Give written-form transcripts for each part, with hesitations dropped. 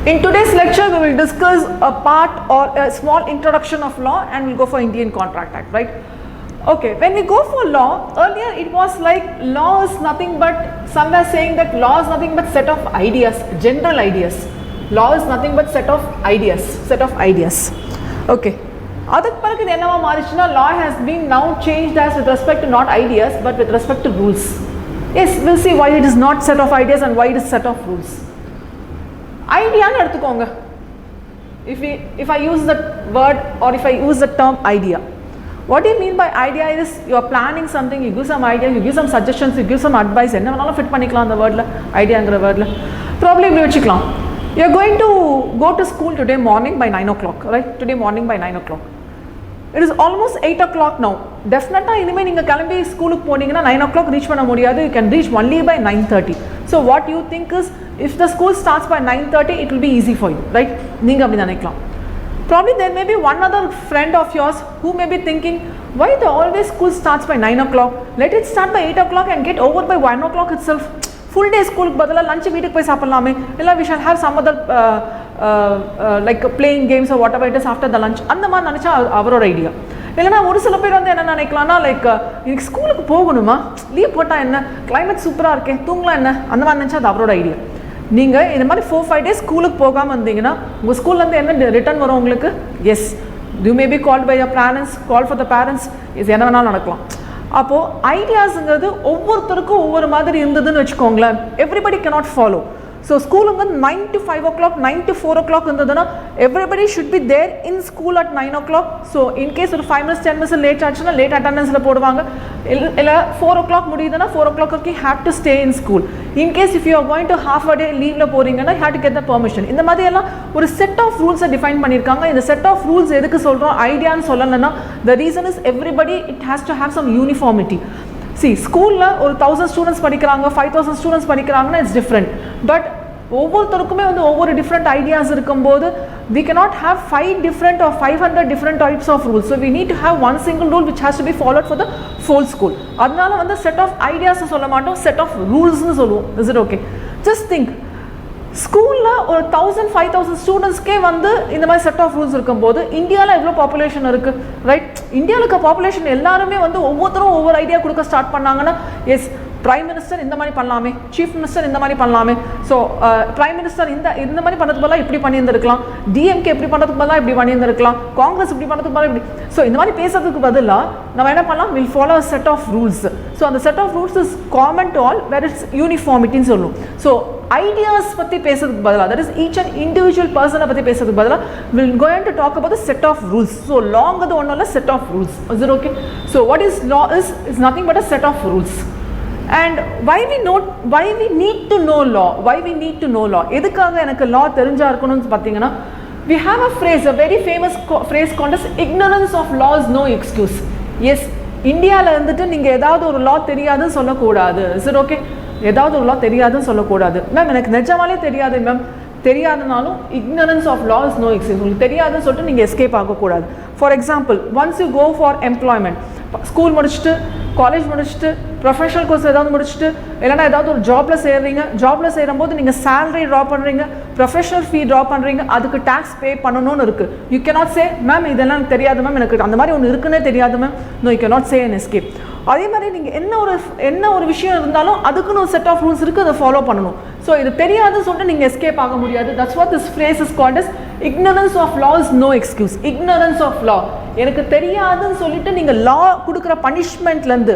In today's lecture, we will discuss a part or a small introduction of law, and we'll go for Indian Contract Act, right? Okay, when we go for law, earlier it was like law is nothing but, somewhere saying that law is nothing but set of ideas, general ideas. Law is nothing but set of ideas. Okay. அதுக்கு பிறகு இது என்னவா மாறிச்சுனா law has been now changed as with respect to not ideas but with respect to rules. Yes, we'll see why it is not set of ideas and why it is set of rules. Idea னு எடுத்துக்கோங்க. If I use the word or if I use the term idea, what do you mean by idea is you are planning something, you give some idea, you give some suggestions, you give some advice, என்ன வேணாலும் fit பண்ணிக்கலாம் அந்த வேர்ட்ல, ஐடியாங்கிற வேர்ட்ல. Problem இப்படி வச்சுக்கலாம். You are going to go to school today morning by 9 o'clock, right? Today morning by 9 o'clock. It is almost 8 o'clock now. Definitely இனிமே நீங்க கிளம்பி ஸ்கூலுக்கு போனீங்கன்னா 9 o'clock reach பண்ண முடியாது. You can reach only by 9:30. So what you think is, if the school starts by 9:30, it will be easy for you, right? நீங்க அப்படி நினைக்கலாம். Probably there may be one other friend of yours who may be thinking, why the always school starts by 9 o'clock? Let it start by 8 o'clock and get over by 1 o'clock itself. Full day school க்கு பதிலா lunch வீட்டுக்கு போய் சாப்பிடலாமே, இல்ல we shall have some other like playing games or whatever it is after the lunch. அந்த மாதிரி நினைச்சா அவரோட idea. இல்லைனா ஒரு சில பேர் வந்து என்ன நினைக்கலாம்னா, லைக் இன்னைக்கு ஸ்கூலுக்கு போகணுமா, லீவ் போட்டால் என்ன, கிளைமேட் சூப்பராக இருக்கேன், தூங்கலாம் என்ன, அந்த மாதிரி நினச்சா அது அவரோட ஐடியா. நீங்கள் இந்த மாதிரி 4-5 days ஸ்கூலுக்கு போகாமல் இருந்தீங்கன்னா உங்கள் ஸ்கூல்லேருந்து என்ன ரிட்டர்ன் வரும் உங்களுக்கு? Yes, you may be called by your parents, call for the parents, இது என்ன வேணாலும் நடக்கலாம். அப்போது ஐடியாஸுங்கிறது ஒவ்வொருத்தருக்கும் ஒவ்வொரு மாதிரி இருந்ததுன்னு வச்சுக்கோங்களேன். Everybody cannot follow. ஸோ ஸ்கூலுங்க 9 to 5 o'clock, 9 to 4 o'clock இருந்ததுன்னா everybody should be there in school at 9 o'clock. So in case ஒரு 5 minutes 10 minutes லேட் ஆச்சுன்னா லேட் அட்டண்டன்ஸில் போடுவாங்க. இல்லை 4 o'clock முடியுதுன்னா 4 o'clock வரைக்கும் have to stay in school. In case if you are going to half a day லீவில் போகிறீங்கன்னா have to get the permission. இந்த மாதிரி எல்லாம் ஒரு செட் ஆஃப் ரூல்ஸை டிஃபைன் பண்ணியிருக்காங்க. இந்த செட் ஆஃப் ரூல்ஸ் எதுக்கு சொல்கிறோம் ஐடியான்னு சொல்லலைன்னா, the reason is everybody it has to have some uniformity. See, ஸ்கூலில் ஒரு 1000 ஸ்டூடெண்ட்ஸ் படிக்கிறாங்க, 5000 ஸ்டூடெண்ட்ஸ் படிக்கிறாங்கன்னா இட்ஸ் டிஃப்ரெண்ட். பட் ஒவ்வொருத்தருக்குமே வந்து ஒவ்வொரு டிஃப்ரெண்ட் ஐடியாஸ் இருக்கும்போது we cannot have 5 different or 500 different types of rules. So we need to have one single rule which has to be followed for the whole school. அதனால வந்து set of ideas சொல்ல மாட்டோம், set of rules னு சொல்லுவோம். Is it okay? Just think, ஸ்கூலில் ஒரு 1000-5000 ஸ்டூடெண்ட்ஸ்க்கே வந்து இந்த மாதிரி செட் ஆஃப் ரூல்ஸ் இருக்கும்போது இந்தியாவில் எவ்வளோ பாப்புலேஷன் இருக்குது, ரைட்? இந்தியாவில் இருக்க பாப்புலேஷன் எல்லாருமே வந்து ஒவ்வொருத்தரும் ஒவ்வொரு ஐடியா கொடுக்க ஸ்டார்ட் பண்ணாங்கன்னா, எஸ் பிரைம் மினிஸ்டர் இந்த மாதிரி பண்ணலாமே, சீஃப் மினிஸ்டர் இந்த மாதிரி பண்ணலாமே, ஸோ பிரைம் மினிஸ்டர் இந்த மாதிரி பண்ணுறதுக்கு பதிலாக இப்படி பண்ணியிருந்திருக்கலாம், டிஎம்கே இப்படி பண்ணுறதுக்கு பதிலாக இப்படி பண்ணியிருந்திருக்கலாம், காங்கிரஸ் இப்படி பண்ணுறதுக்கு பதிலாக இப்படி. ஸோ இந்த மாதிரி பேசுறதுக்கு பதிலாக நம்ம என்ன பண்ணலாம், will follow a set of rules. So அந்த set of rules is common to all, where it's யூனிஃபார்மிட்டின்னு சொல்லும். ஸோ ஐடியாஸ் பற்றி பேசுறதுக்கு பதிலாக, that is each and individual பர்சனை பற்றி பேசுறதுக்கு பதிலாக will going to talk about the set of rules. So லாங்கிறது ஒன்றும் இல்லை, set of rules. Is it okay? So what is law is nothing but a set of rules. And why we need to know law? Why we need to know law? எதுக்காக எனக்கு law தெரிஞ்சா இருக்கணும்னு பார்த்தீங்கன்னா, we have a phrase, a very famous phrase called as ignorance of law is no excuse. Yes, இந்தியாவில் இருந்துட்டு நீங்கள் ஏதாவது ஒரு law தெரியாதுன்னு சொல்லக்கூடாது. Is it okay? ஏதாவது ஒரு law தெரியாதுன்னு சொல்லக்கூடாது. மேம் எனக்கு நிஜமாலே தெரியாது ma'am, தெரியாதனாலும் ignorance of law is no excuse. உங்களுக்கு தெரியாதுன்னு சொல்லிட்டு நீங்கள் எஸ்கேப் ஆகக்கூடாது. For example, once you go for employment, school முடிச்சுட்டு காலேஜ் முடிச்சுட்டு ப்ரொஃபஷனல் கோர்ஸ் ஏதாவது முடிச்சுட்டு இல்லைனா ஏதாவது ஒரு ஜாப்பில் சேர்றீங்க, ஜாப்பில் சேரும்போது நீங்கள் சேலரி ட்ரா பண்ணுறீங்க, ப்ரொஃபஷனல் ஃபீ ட்ரா பண்ணுறீங்க, அதுக்கு டேக்ஸ் பே பண்ணணும்னு இருக்குது. யூ கேனாட் சே மேம் இதெல்லாம் எனக்கு தெரியாது மேம், எனக்கு அந்த மாதிரி ஒன்று இருக்குன்னே தெரியாது ma'am. No, you cannot say and escape. அதே மாதிரி நீங்கள் என்ன ஒரு விஷயம் இருந்தாலும் அதுக்குன்னு ஒரு செட் ஆஃப் ரூல்ஸ் இருக்குது, அதை ஃபாலோ பண்ணணும். ஸோ இது தெரியாதுன்னு சொல்லிட்டு நீங்கள் எஸ்கேப் ஆக முடியாது. That's what this phrase is called as ignorance of law is no excuse. Ignorance of law, எனக்கு தெரியாதுன்னு சொல்லிட்டு நீங்கள் லா கொடுக்குற பனிஷ்மெண்ட்லேருந்து,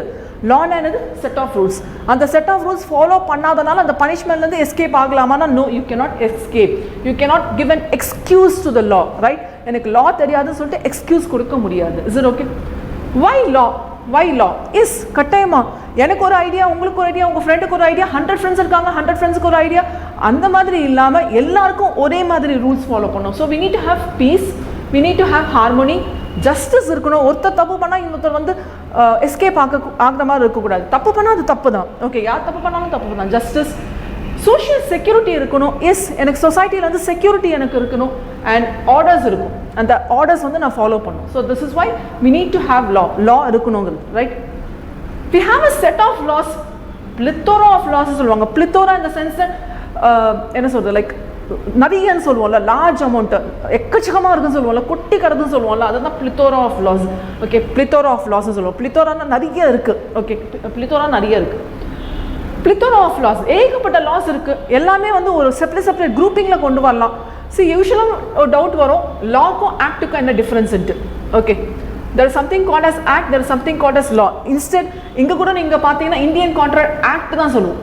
லானா என்னது, செட் ஆஃப் ரூல்ஸ், அந்த செட் ஆஃப் ரூல்ஸ் ஃபாலோ பண்ணாதனால அந்த பனிஷ்மெண்ட்லேருந்து எஸ்கேப் ஆகலாமான்னா no, you cannot escape. You cannot give an excuse to the law, right? எனக்கு லா தெரியாதுன்னு சொல்லிட்டு எக்ஸ்கியூஸ் கொடுக்க முடியாது. Is it okay? Why law? Why law is கட்டாயமா எனக்கு ஒரு ஐடியா, உங்களுக்கு ஒரு ஐடியா, உங்கள் ஃப்ரெண்டுக்கு ஒரு ஐடியா, 100 ஃப்ரெண்ட்ஸ் இருக்காங்க, 100 ஃப்ரெண்ட்ஸுக்கு ஒரு ஐடியா, அந்த மாதிரி இல்லாமல் எல்லாருக்கும் ஒரே மாதிரி ரூல்ஸ் ஃபாலோ பண்ணணும். So we need to have peace, we need to have harmony, justice இருக்கணும். ஒருத்தர் தப்பு பண்ணால் இன்னொருத்தர் வந்து எஸ்கேப் ஆகிற மாதிரி இருக்கக்கூடாது. தப்பு பண்ணால் அது தப்பு தான், ஓகே? யார் தப்பு பண்ணாலும் தப்பு தான். ஜஸ்டிஸ், சோஷியல் செக்யூரிட்டி இருக்கணும். எஸ், எனக்கு சொசைட்டியில் வந்து செக்யூரிட்டி எனக்கு இருக்கணும், அண்ட் ஆர்டர்ஸ் இருக்கும், அந்த ஆர்டர்ஸ் வந்து நான் ஃபாலோ பண்ணணும். So this is why we need to have law இருக்கணுங்கிறது, right? We have a set of laws, plethora of laws சொல்லுவாங்க. plethora in the sense that என்ன சொல்றது, லைக் நிறையன்னு சொல்லுவோம்ல, லார்ஜ் அமௌண்ட் எக்கச்சக்கமாக இருக்குன்னு சொல்லுவோம்ல, கொட்டி கிடக்குன்னு சொல்லுவோம்ல, அதுதான் plethora of laws. Okay, plethora of லாஸ்ன்னு சொல்லுவோம். பிளித்தோரானா நிறைய இருக்குது. ஓகே, பிளித்தோரா நிறைய இருக்குது. பிளித்தோரா ஆஃப் லாஸ், ஏகப்பட்ட லாஸ் இருக்குது. எல்லாமே வந்து ஒரு செப்பரேட் குரூப்பிங்கில் கொண்டு வரலாம். சி யூஸ்வலாக ஒரு டவுட் வரும், லாக்கும் ஆக்டுக்கும் என்ன டிஃப்ரென்ஸ்ன்ட்டு. Okay, there is something called as act, there is something called as law. Instead இங்கே கூட நீங்கள் பார்த்தீங்கன்னா இந்தியன் கான்ட்ராக்ட் ஆக்ட் தான் சொல்லுவோம்.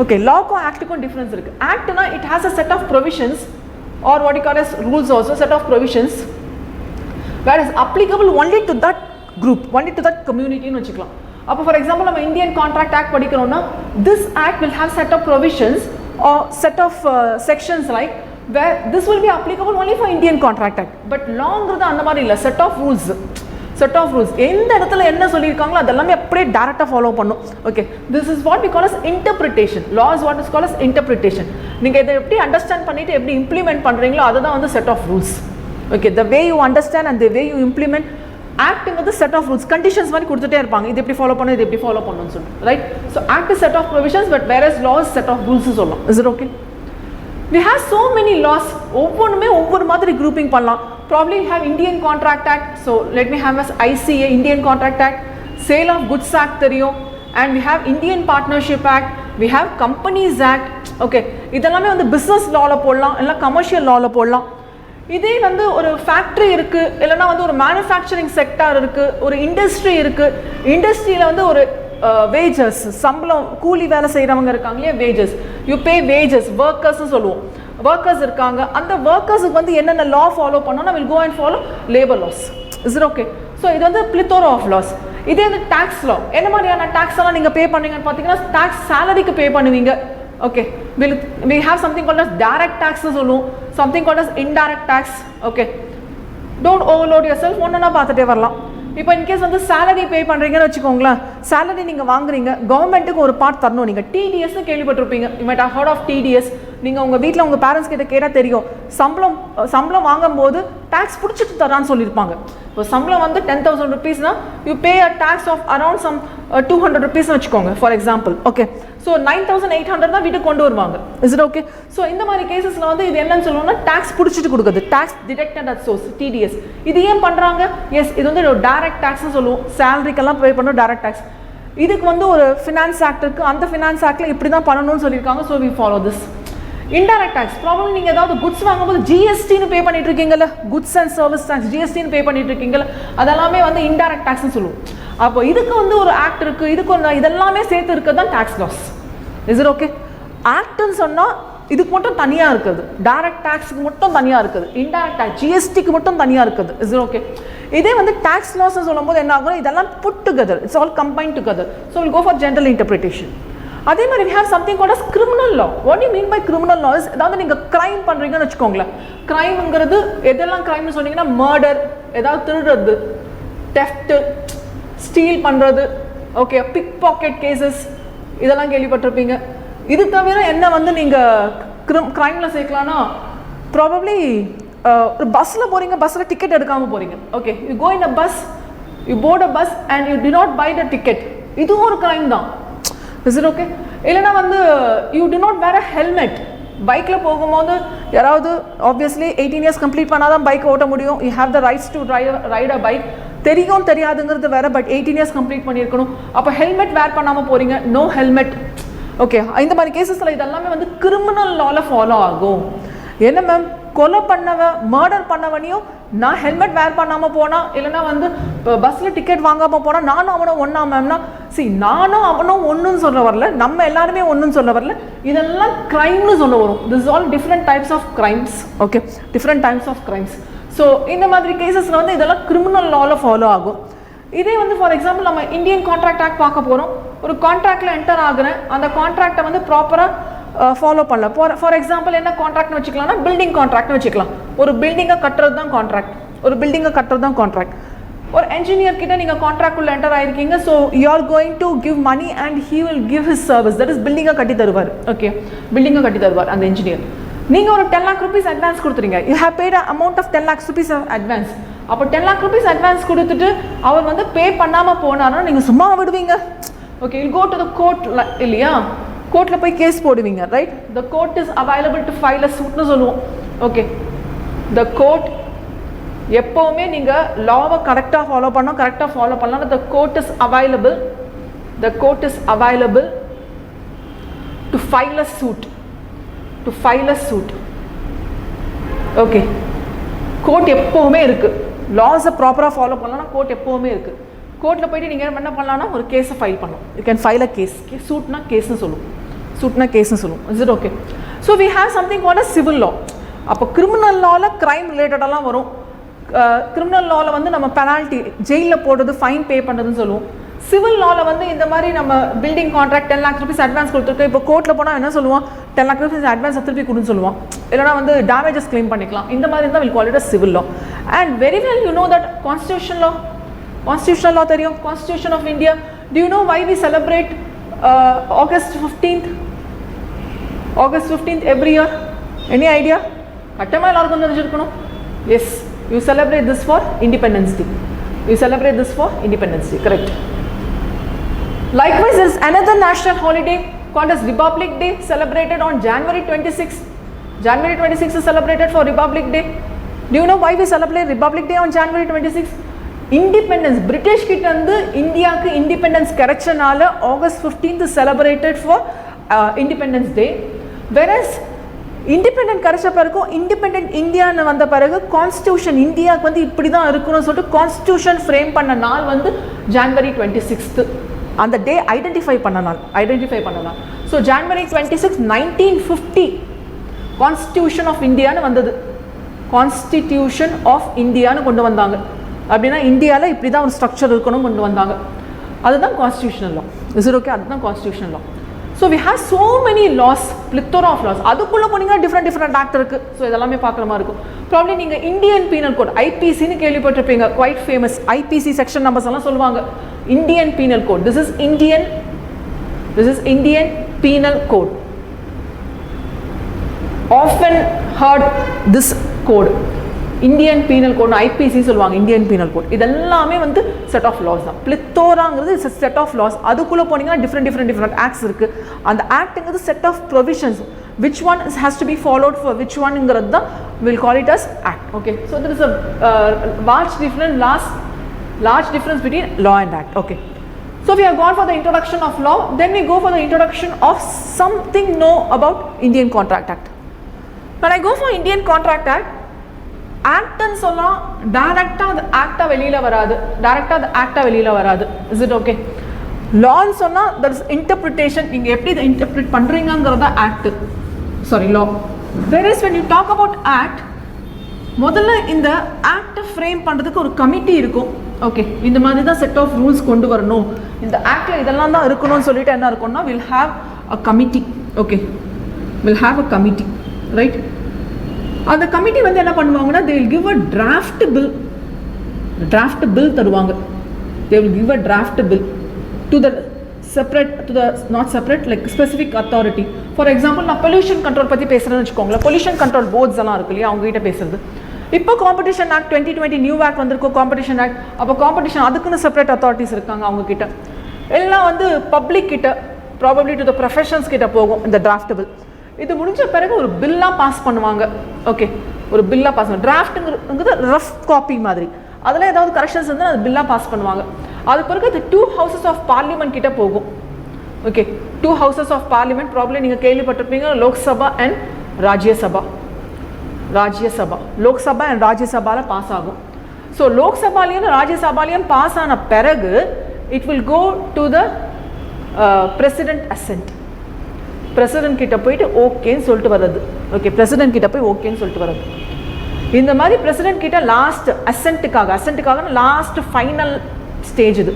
ஓகே, லாக்கும் ஆக்டுக்கும் டிஃப்ரென்ஸ் இருக்குது. ஆக்ட்னா it has a set of provisions or what you call as rules also, set of provisions where is applicable only to that group, only to that community னு வச்சுக்கலாம். அப்போ for example நம்ம Indian contract act படிக்கிறோம்னா this act will have set of provisions or set of sections like where this will be applicable only for Indian Contract Act. But லாங்கிறது அந்த மாதிரி இல்லை, set of rules. Set of rules எந்த இடத்துல என்ன சொல்லியிருக்காங்களோ அதெல்லாமே அப்படியே டேரெக்டாக ஃபாலோ பண்ணும். Okay, this is what we call as interpretation. Law is what is call as interpretation. நீங்கள் இதை எப்படி அண்டர்ஸ்டாண்ட் பண்ணிவிட்டு எப்படி இம்ப்ளிமெண்ட் பண்ணுறீங்களோ அதுதான் வந்து set of rules. Okay, the way you understand and the way you implement. ஆக்ட்ங்கிறது செட் ஆஃப் ரூல்ஸ், கண்டிஷன்ஸ் மாதிரி கொடுத்துட்டே இருப்பாங்க, இது எப்படி ஃபாலோ பண்ணணும், இது எப்படி ஃபாலோ பண்ணணும்னு சொல்லிட்டு, right? So act is set of provisions, but where is law is set of rules சொல்லலாம். Is it okay? We have so many laws. ஒவ்வொன்றுமே ஒவ்வொரு மாதிரி grouping பண்ணலாம். Probably we have Indian Contract Act. So let me have as ICA, Indian Contract Act. Sale of Goods Act தெரியும். And we have Indian Partnership Act. We have Companies Act. Okay, இதெல்லாமே வந்து business lawல போடலாம், இல்லை commercial lawல போடலாம். இதே வந்து ஒரு factory இருக்குது, இல்லைனா வந்து ஒரு மேனுஃபேக்சரிங் செக்டார் இருக்குது, ஒரு இண்டஸ்ட்ரி இருக்குது. இண்டஸ்ட்ரியில் வந்து ஒரு வேஜஸ், சம்பளம், கூலி வேலை செய்கிறவங்க இருக்காங்க இல்லையா, வேஜஸ், யூ பே வேஜஸ், ஒர்க்கர்ஸ்னு சொல்லுவோம். ஒர்க்கர்ஸ் இருக்காங்க, அந்த ஒர்க்கர்ஸுக்கு வந்து என்னென்ன லா ஃபாலோ பண்ணோம்னா will go and follow labour laws. Is it okay? So இது வந்து பிளித்தோரா ஆஃப் லாஸ். இதே வந்து டேக்ஸ் லா, என்ன மாதிரியான டேக்ஸ் எல்லாம் நீங்கள் பே பண்ணுவீங்கன்னு பார்த்தீங்கன்னா டேக்ஸ் சேலரிக்கு பே பண்ணுவீங்க. Okay, we have something called as direct tax னு சொல்லுவோம், something called as indirect tax. Okay, don't overload your self, ஒன்றுனா பார்த்துட்டே வரலாம். இப்போ இன்கேஸ் வந்து சேலரி பே பண்ணுறீங்கன்னு வச்சுக்கோங்களேன், சேலரி நீங்கள் வாங்குறீங்க, கவர்மெண்ட்டுக்கு ஒரு பார்ட் தரணும். நீங்கள் டிடிஎஸ்னு கேள்விப்பட்டிருப்பீங்க, you might have heard of TDS. நீங்கள் உங்கள் வீட்டில் உங்கள் பேரண்ட்ஸ் கிட்ட கேட்டால் தெரியும், சம்பளம் வாங்கும்போது டேக்ஸ் பிடிச்சிட்டு தரான்னு சொல்லியிருப்பாங்க. இப்போ சம்பளம் வந்து 10,000 rupeesனா you pay a tax of around some 200 rupeesனு வச்சுக்கோங்க ஃபார் எக்ஸாம்பிள். ஓகே, ஸோ 9,800 தான் வீட்டுக்கு கொண்டு வருவாங்க. Is it okay? ஸோ இந்த மாதிரி கேசஸில் வந்து இது என்னன்னு சொல்லுவோம்னா டேக்ஸ் பிடிச்சிட்டு கொடுக்குது, tax deducted at source, TDS. இது ஏன் பண்ணுறாங்க? எஸ், இது வந்து ஒரு டைரக்ட் டேக்ஸ்னு சொல்லுவோம். சேலரிக்கெல்லாம் பே பண்ணுறோம் டைரக்ட் டேக்ஸ். இதுக்கு வந்து ஒரு ஃபினான்ஸ் ஆக்ட் இருக்குது, அந்த ஃபினான்ஸ் ஆக்டில் இப்படி தான் பண்ணணும்னு சொல்லியிருக்காங்க. So we follow this. Indirect tax, problem நீங்கள் ஏதாவது குட்ஸ் வாங்கும்போது ஜிஎஸ்டின்னு பே பண்ணிட்டு இருக்கீங்கல்ல, குட்ஸ் அண்ட் சர்வீஸ் டேக்ஸ், ஜிஎஸ்டின்னு பே பண்ணிட்டு இருக்கீங்கல்ல, அதெல்லாமே வந்து இன்டைரக்ட் டேக்ஸ்னு சொல்லுவோம். அப்போ இதுக்கு வந்து ஒரு ஆக்ட் இருக்குது, இதுக்கு ஒன்று, இதெல்லாமே சேர்த்து இருக்கிறது தான் tax laws. Is it okay? ஆக்ட்னு சொன்னால் இதுக்கு மட்டும் தனியாக இருக்குது, டைரக்ட் டேக்ஸுக்கு மட்டும் தனியாக இருக்குது, இன்டைரக்ட் டேக்ஸ் ஜிஎஸ்டிக்கு மட்டும் தனியாக இருக்குது. Is it okay? இதே வந்து டேக்ஸ் லாஸ்ன்னு சொல்லும்போது என்ன ஆகும், இதெல்லாம் put together, it's all combined together. So will go for general interpretation. அதே மாதிரி we have something called as criminal law. What do you mean by criminal law is, ஏதாவது நீங்கள் கிரைம் பண்ணுறீங்கன்னு வச்சுக்கோங்களேன். கிரைம்ங்கிறது எதெல்லாம் கிரைம்னு சொன்னீங்கன்னா மர்டர், ஏதாவது திருடுறது, தெஃப்ட்டு, ஸ்டீல் பண்ணுறது, ஓகே, பிக் பாக்கெட் கேசஸ், இதெல்லாம் கேள்விப்பட்டிருப்பீங்க. இது தவிர என்ன வந்து நீங்கள் கிரைமில் சேர்க்கலான்னா, ப்ராபப்ளி ஒரு பஸ்ஸில் போகிறீங்க, பஸ்ஸில் டிக்கெட் எடுக்காமல் போகிறீங்க. Okay, you go in a bus, you board a bus and you do not buy the ticket, இதுவும் ஒரு கிரைம் தான். Is it okay? இல்லைனா வந்து you do not wear a helmet. பைக்கில் போகும்போது யாராவது ஆப்வியஸ்லி 18 years கம்ப்ளீட் பண்ணால் தான் பைக் ஓட்ட முடியும். You have the rights to ride a bike. தெரியும் தெரியாதுங்கிறது வேறு, பட் 18 years கம்ப்ளீட் பண்ணியிருக்கணும். அப்போ ஹெல்மெட் வேர் பண்ணாமல் போகிறீங்க, நோ ஹெல்மெட். ஓகே, இந்த மாதிரி கேசஸில் இதெல்லாமே வந்து கிரிமினல் லாவில் ஃபாலோ ஆகும். என்ன மேம், கொலை பண்ணவன், மர்டர் பண்ணவனையும் நான் ஹெல்மெட் வேர் பண்ணாமல் போனால், இல்லைனா வந்து இப்போ பஸ்ஸில் டிக்கெட் வாங்காமல் போனால் நானும் அவனும் ஒன்றா மேம்னா, நானும் அவனும் ஒன்றுன்னு சொல்ல வரல, நம்ம எல்லாருமே ஒன்றுன்னு சொல்ல வரல, இதெல்லாம் க்ரைம்னு சொல்ல வரும். This all different types of crimes. Okay, different types of crimes. So இந்த மாதிரி கேசஸில் வந்து இதெல்லாம் கிரிமினல் லாவில் ஃபாலோ ஆகும். இதே வந்து ஃபார் எக்ஸாம்பிள் நம்ம இந்தியன் கான்ட்ராக்ட் ஆக்ட் பார்க்க போகிறோம். ஒரு கான்ட்ராக்டில் என்டர் ஆகுறேன், அந்த கான்ட்ராக்டை வந்து ப்ராப்பராக ஃபாலோ பண்ணல. ஃபார் எக்ஸாம்பிள் என்ன கான்ட்ராக்ட்னு வச்சுக்கலாம்னா பில்டிங் கான்ட்ராக்ட்னு வச்சுக்கலாம். ஒரு பில்டிங்கை கட்டுறது தான் கான்ட்ராக்ட், ஒரு பில்டிங்கை கட்டுறது தான் கான்ட்ராக்ட். ஒரு என்ஜினியர் கிட்ட நீங்கள் கான்ட்ராக்ட் உள்ள என்டர் ஆயிருக்கீங்க. So you are going to give money and he will give his service, that is பில்டிங்கை கட்டி தருவார். ஓகே, பில்டிங்கை கட்டி தருவார் அந்த என்ஜினியர். நீங்கள் ஒரு 10 lakh rupees அட்வான்ஸ் கொடுத்துறீங்க. You have paid amount of 10 lakhs rupees advance. அப்போ 10 lakh rupees அட்வான்ஸ் கொடுத்துட்டு அவர் வந்து பே பண்ணாமல் போனாருன்னா நீங்கள் சும்மா விடுவீங்க? Okay, you go to the court இல்லையா? கோர்ட்டில் போய் கேஸ் போடுவீங்க, right? The court is available to file a சூட்னு சொல்லுவோம். ஓகே, த கோர்ட் எப்போவுமே நீங்கள் லாவை கரெக்டாக ஃபாலோ பண்ணோம், கரெக்டாக ஃபாலோ பண்ணலாம். The court is available, the court is available to file a suit, to file a suit. Okay, court எப்போவுமே இருக்குது. லாஸை ப்ராப்பராக ஃபாலோ பண்ணலாம்னா கோர்ட் எப்போவுமே இருக்குது. கோர்ட்டில் போய்ட்டு நீங்கள் என்ன பண்ணலாம்னா ஒரு கேஸை ஃபைல் பண்ணலாம். You can file a case. சூட்னா கேஸ்னு சொல்லுவோம், சூட்னா கேஸ்னு சொல்லுவோம். Is it okay? So we have something called a civil law. அப்போ கிரிமினல் லாவில் க்ரைம் ரிலேட்டடெல்லாம் வரும். கிரிமினல் லாவில் வந்து நம்ம பெனால்ட்டி, ஜெயிலில் போடுறது, ஃபைன் பே பண்ணுறதுன்னு சொல்லுவோம். சிவில் லாவில் வந்து இந்த மாதிரி நம்ம building contract 10 lakh rupees advance கொடுத்துருக்கோம். இப்போ கோர்ட்டில் போனால் என்ன சொல்லுவோம்? 10 lakh rupees அட்வான்ஸ் திருப்பி கொடுன்னு சொல்லுவோம். இல்லைனா வந்து டேமேஜஸ் கிளைம் பண்ணிக்கலாம். இந்த மாதிரி இருந்தால் will call it a civil law. And very well you know that constitution law, constitutional law தெரியும், constitution of India. Do you know why we celebrate August 15th? August 15th every year? Any idea? கட்டமாக எல்லாருக்கும் தெரிஞ்சிருக்கணும். Yes, you celebrate this for Independence Day. You celebrate this for Independence Day, correct? Likewise, there is another national holiday called as Republic Day, celebrated on January 26th. January 26th is celebrated for Republic Day. Do you know why we celebrate Republic Day on January 26th? Independence, British கிட்ட இருந்து இந்தியாவுக்கு independence கிடைச்சனால August 15th is celebrated for Independence Day. Whereas independent கிடைச்ச பிறகும் independent இந்தியான்னு வந்த பிறகு constitution இந்தியாவுக்கு வந்து இப்படி தான் இருக்கணும்னு சொல்லிட்டு கான்ஸ்டியூஷன் ஃப்ரேம் பண்ண நாள் வந்து January 26th. அந்த டே ஐடென்டிஃபை பண்ண நாள். ஸோ January 26, 1950 கான்ஸ்டியூஷன் ஆஃப் இந்தியான்னு வந்தது. கான்ஸ்டிடியூஷன் ஆஃப் இந்தியான்னு கொண்டு வந்தாங்க. அப்படின்னா இந்தியாவில் இப்படி தான் ஒரு ஸ்ட்ரக்சர் இருக்கணும் கொண்டு வந்தாங்க. அதுதான் constitutional law. Is it okay? அதுதான் constitutional law. So we have so many laws, plethora of laws. அதுக்குள்ளே போனீங்கன்னா டிஃப்ரெண்ட் ஆக்ட் இருக்குது. ஸோ இதெல்லாமே பார்க்குற மாதிரி இருக்கும். ப்ராப்ளம் நீங்கள் இந்தியன் பீனல் கோட், ஐபிசின்னு கேள்விப்பட்டிருப்பீங்க, quite famous. IPC section numbers எல்லாம் சொல்லுவாங்க. Indian penal code, this is Indian penal code. Often heard this code, Indian penal code, IPC சொல்லுவாங்க, இந்தியன் பீனல் கோட். இதெல்லாமே வந்து செட் ஆஃப் லாஸ் தான். பிளித்தோராங்கிறது இட்ஸ் செட் ஆஃப் லாஸ். அதுக்குள்ளே போனீங்கன்னா different acts இருக்குது. அந்த ஆக்ட்ங்கிறது set of provisions. Which one has to be followed for which ஒன்ங்கிறது தான் will call it as act. Okay, so there is a large difference between law and act. Okay, so we have gone for the introduction of law, then we go for the introduction of something know about Indian Contract Act. When I go for Indian Contract Act, ஆக்ட்னு சொன்னால் டைரெக்டாக அது ஆக்டாக வெளியில் வராது. Is it okay? லான்னு சொன்னால் that is interpretation. நீங்கள் எப்படி இதை interpret பண்ணுறீங்கிறதா லா. whereas when you talk about act, முதல்ல இந்த ஆக்டை ஃப்ரேம் பண்ணுறதுக்கு ஒரு கமிட்டி இருக்கும். ஓகே, இந்த மாதிரி தான் செட் ஆஃப் ரூல்ஸ் கொண்டு வரணும், இந்த ஆக்டில் இதெல்லாம் தான் இருக்கணும்னு சொல்லிட்டு என்ன இருக்கும்னா will have a committee. Okay, will have a committee, right? அந்த கமிட்டி வந்து என்ன பண்ணுவாங்கன்னா they will give a draft bill தருவாங்க. they will give a draft bill to the not separate like specific authority. For example, நான் pollution control பற்றி பேசுகிறேன்னு வச்சுக்கோங்களேன். Pollution control ports எல்லாம் இருக்கு இல்லையா, அவங்க கிட்ட பேசுறது. இப்போ காம்படிஷன் ஆக்ட் 2020 நியூ ஆக்ட் வந்திருக்கும், காம்படிஷன் ஆக்ட். அப்போ காம்படிஷன் அதுக்குன்னு செப்பரேட் அத்தாரிட்டிஸ் இருக்காங்க. அவங்க கிட்ட எல்லாம் வந்து பப்ளிக் கிட்ட, ப்ராபப்ளி டு த ப்ரொஃபஷன்ஸ் கிட்ட போகும் இந்த டிராஃப்ட் பில். இது முடிஞ்ச பிறகு ஒரு பில்லாக பாஸ் பண்ணுவாங்க. ஓகே, ஒரு பில்லாக பாஸ் பண்ணுவாங்க. டிராஃப்ட்டுங்கிறது ரஃப் காப்பி மாதிரி, அதில் ஏதாவது கரெக்ஷன்ஸ் இருந்தால் அது பில்லாக பாஸ் பண்ணுவாங்க. அது பிறகு அது 2 houses of parliament கிட்ட போகும். ஓகே, 2 houses of parliament ப்ராப்ளம் நீங்கள் கேள்விப்பட்டிருப்பீங்க, லோக்சபா அண்ட் ராஜ்யசபா. லோக்சபா அண்ட் ராஜ்யசபாவில் பாஸ் ஆகும். ஸோ லோக்சபாலையும் ராஜ்யசபாலையும் பாஸ் ஆன பிறகு it will go to the president assent. President கிட்ட போயிட்டு ஓகேன்னு சொல்லிட்டு வர்றது. ஓகே, பிரசிடென்ட் கிட்ட போய் ஓகேன்னு சொல்லிட்டு வர்றது. இந்த மாதிரி பிரசிடென்ட் கிட்ட லாஸ்ட் அசென்ட்டுக்காக லாஸ்ட் ஃபைனல் ஸ்டேஜ் இது.